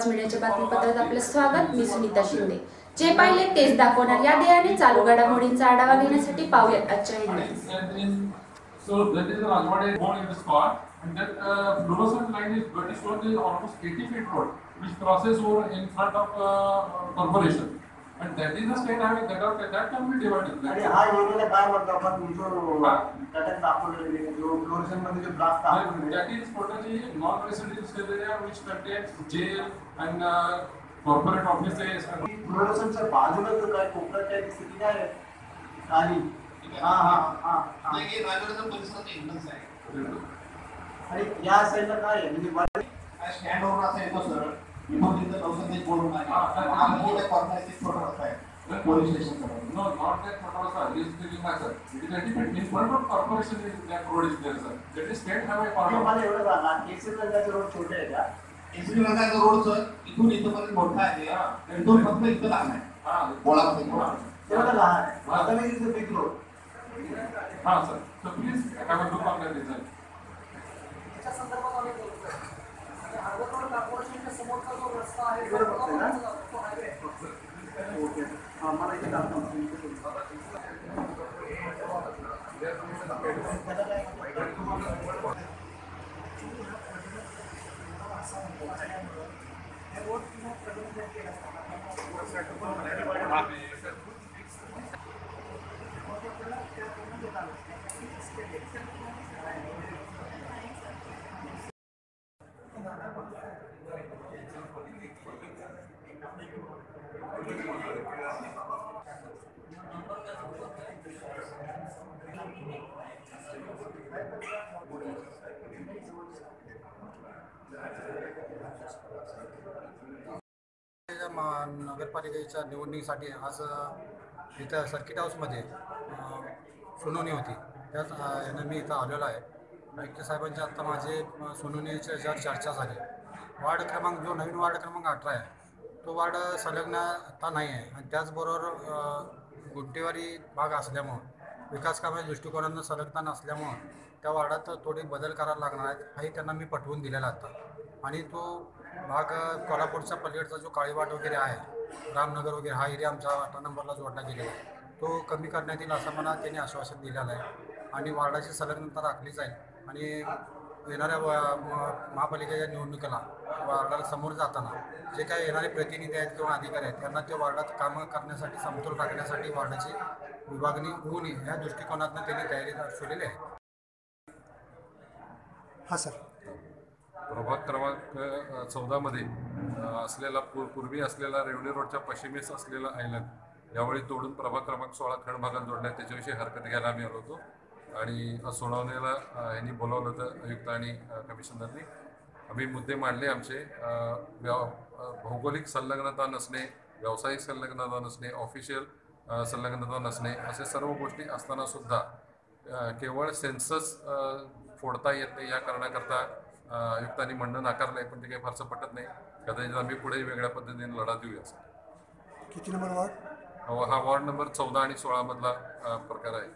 आवाज मीडियाच्या बातमीपत्रात आपलं स्वागत। मी सुनीता शिंदे। जे पाहिले तेच दाखवणार या ध्येयाने चालू घडामोडींचा आढावा घेण्यासाठी पाहूयात आजच्या headlines. So that is the Rajwade born in the spot, and that fluorescent line is very short, is almost 80 feet broad, which crosses over in front of corporation, and that is the state highway that can be divided. आणि हा एरियाला काय म्हणतो आपण जो त्याच्यात दाखवलेले जो fluorescent मध्ये जो ब्लास्ट दाखवलेले that is totally non-residential area which contains jail and corporate offices and फ्लोरेसेंटच्या बाजूला जो काय कोपऱ्यात काही स्थिती काय खाली नाही राजवाड्याचा परिसर एकदमच आहे आणि या साईडला काय आहे म्हणजे स्टँड वर असं येतो सर इथून तिथं नौसंदेश बोलून आहे आणि कॉर्नरचे छोटा रस्ता आहे पोलीस स्टेशन कडे no not that छोटा रस्ता is still not sir it is independent in front of corporation is that road is there sir that is state highway part of मला एवढं सांगा केसरी रंगाचे रोड छोटे आहे का केसरी रंगाचा रोड सर इथून इथपर्यंत मोठा आहे इथून फक्त इथं लहान आहे बोळामध्ये तेवढं लहान आहे आता मी इथे बिग रोड हाँ सर तो please have a look on that sir त्याच्या संदर्भात आम्ही बोलतोय हार्बर कॉर्पोरेशनच्या समोरचा जो रस्ता आहे तो हायवे ओके मला इथे दाखवा नगरपालिकेच्या निवडणुकीसाठी आज इथं सर्किट हाऊसमध्ये सुनावणी होती। त्याच यानं मी इथं आलेलो आहे। आयुक्त साहेबांची आत्ता माझे सुनावणीच्या याच्यावर चर्चा झाली। वार्ड क्रमांक जो नवीन वार्ड क्रमांक 18 आहे तो वार्ड संलग्नता नाही आहे आणि त्याचबरोबर गुंठेवारी भाग असल्यामुळं विकास कामाच्या दृष्टिकोनानं संलग्नता नसल्यामुळं त्या वार्डात थोडे बदल करायला लागणार आहेत हाही त्यांना मी पटवून दिलेला आता। आणि तो भाग कोल्हापूरच्या पलीकडचा जो काळीवाट वगैरे आहे रामनगर वगैरे हा एरिया आमचा 18 नंबरला जोडला गेलेला आहे तो कमी करण्यात येईल असं मला त्यांनी आश्वासन दिलेलं आहे आणि वार्डाची संलग्नता राखली जाईल आणि येणाऱ्या महापालिकेच्या निवडणुकीला वार्डाला समोर जाताना जे काही येणारे प्रतिनिधी आहेत किंवा अधिकारी आहेत त्यांना त्या वार्डात कामं करण्यासाठी समतोल राखण्यासाठी वार्डाची विभागणी होऊ नये या दृष्टिकोनातून त्यांनी तयारी दर्शवलेली आहे। हां सर प्रभाग क्रमांक 14 मध्ये असलेला पूर्वी असलेला रेवणी रोडच्या पश्चिमेस असलेला आयलंड यावेळी तोडून प्रभाग क्रमांक 16 खंड भागात जोडण्यात त्याच्याविषयी हरकत घ्यायला आम्ही आलो होतो आणि सोडवण्याला यांनी बोलावलं होतं आयुक्त आणि कमिशनरनी। आम्ही मुद्दे मांडले आमचे भौगोलिक संलग्नता नसणे व्यावसायिक संलग्नता नसणे ऑफिशियल संलग्नता नसणे असे सर्व गोष्टी असताना सुद्धा केवळ सेन्सस फोडता येत नाही या कारणाकरता आयुक्तांनी म्हणणं नाकारलं आहे पण ते काही फारसं पटत नाही। कदाचित आम्ही पुढे वेगळ्या पद्धतीने लढा देऊया सर। किती नंबर वार्ड हा वार्ड नंबर 14 आणि 16 मधला प्रकार आहे।